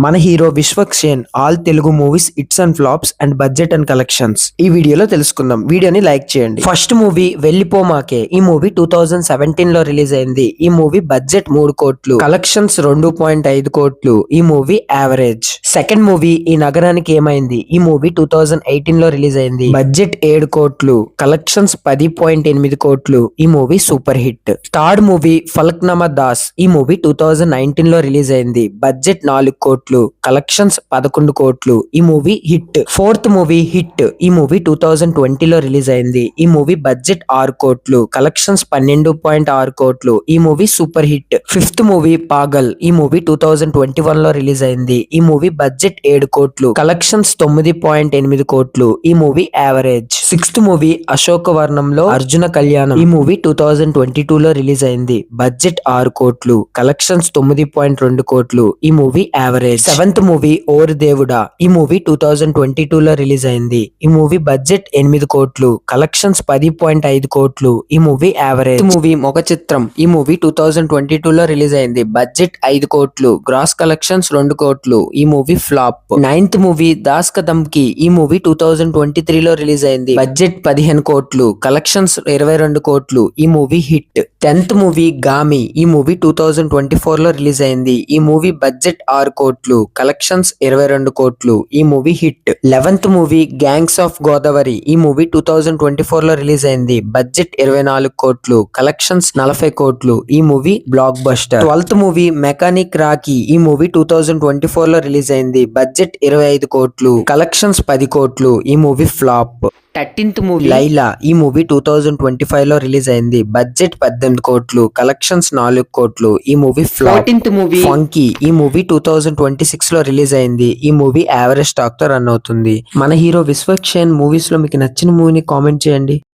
మన hero Vishwaksen all Telugu movies hits and flops and budget and collections ఈ వీడియోలో తెలుసుకుందాం. వీడియోని లైక్ చేయండి. ఫస్ట్ మూవీ వెళ్ళిపోమాకే. ఈ మూవీ 2017 లో రిలీజ్ అయింది. ఈ మూవీ బడ్జెట్ 3 కోట్లు, కలెక్షన్స్ 2.5 కోట్లు. ఈ మూవీ యావరేజ్. సెకండ్ మూవీ ఈ నగరానికి ఏమైంది. ఈ మూవీ 2018 లో రిలీజ్ అయింది. బడ్జెట్ 7 కోట్లు, కలెక్షన్స్ 10.8 కోట్లు. ఈ movie super hit. Third movie Falaknuma Das. ఈ మూవీ 2019 లో రిలీజ్ అయింది. బడ్జెట్ 4 కోట్లు, కలెక్షన్స్ 11 కోట్లు. ఈ movie hit. Fourth movie hit. ఈ మూవీ 2020 లో రిలీజ్ అయింది. ఈ మూవీ బడ్జెట్ 6 కోట్లు, కలెక్షన్స్ 12.6 కోట్లు. ఈ movie super hit. Fifth movie Paagal. ఈ మూవీ 2021 లో రిలీజ్ అయింది. ఈ మూవీ బడ్జెట్ 7 కోట్లు, కలెక్షన్స్ 9.8 కోట్లు. ఈ మూవీ యావరేజ్. సిక్స్త్ మూవీ అశోకవర్ణంలో అర్జున కళ్యాణం. ఈ మూవీ 2022 లో రిలీజ్ అయింది. బడ్జెట్ 6 కోట్లు, కలెక్షన్స్ 9.2 కోట్లు. ఈ మూవీ యావరేజ్. సెవెంత్ మూవీ ఓరి దేవుడా. ఈ మూవీ 2022 లో రిలీజ్ అయింది. ఈ మూవీ బడ్జెట్ 8 కోట్లు, కలెక్షన్స్ 10.5 కోట్లు. ఈ మూవీ యావరేజ్. మూవీ మొగ చిత్రం. ఈ మూవీ 2022 లో రిలీజ్ అయింది. బడ్జెట్ 5 కోట్లు, గ్రాస్ కలెక్షన్స్ 2 కోట్లు. ఈ movie flop. Ninth movie Das కా దమ్కి. ఈ మూవీ 2023 లో రిలీజ్ అయింది. బడ్జెట్ 15 కోట్లు, కలెక్షన్స్ 22 కోట్లు. ఈ movie hit. Tenth movie Gaami. ఈ మూవీ 2024 లో రిలీజ్ అయింది. ఈ మూవీ బడ్జెట్ 6 కోట్లు, కలెక్షన్స్ 22 కోట్లు. ఈ movie hit. 11th movie gangs of Godavari. ఈ మూవీ 2024 లో రిలీజ్ అయింది. బడ్జెట్ 24 కోట్లు, కలెక్షన్స్ 40 కోట్లు. ఈ movie block buster. 12th movie mechanic Rocky. ఈ మూవీ 2024 లో రిలీజ్ అయింది. బడ్జెట్ 25 కోట్లు, కలెక్షన్స్ 10 కోట్లు. ఈ movie flop. 13th movie Laila. ఈ మూవీ 2025 లో రిలీజ్ అయింది. బడ్జెట్ 18 కోట్లు, కలెక్షన్స్ 4 కోట్లు. ఈ movie flop. 14th movie funky. ఈ మూవీ 2026 లో రిలీజ్ అయింది. ఈ మూవీ యావరేజ్ టాక్ తో రన్ అవుతుంది. మన హీరో విశ్వక్సేన్ మూవీస్ లో మీకు నచ్చిన మూవీని కామెంట్ చేయండి.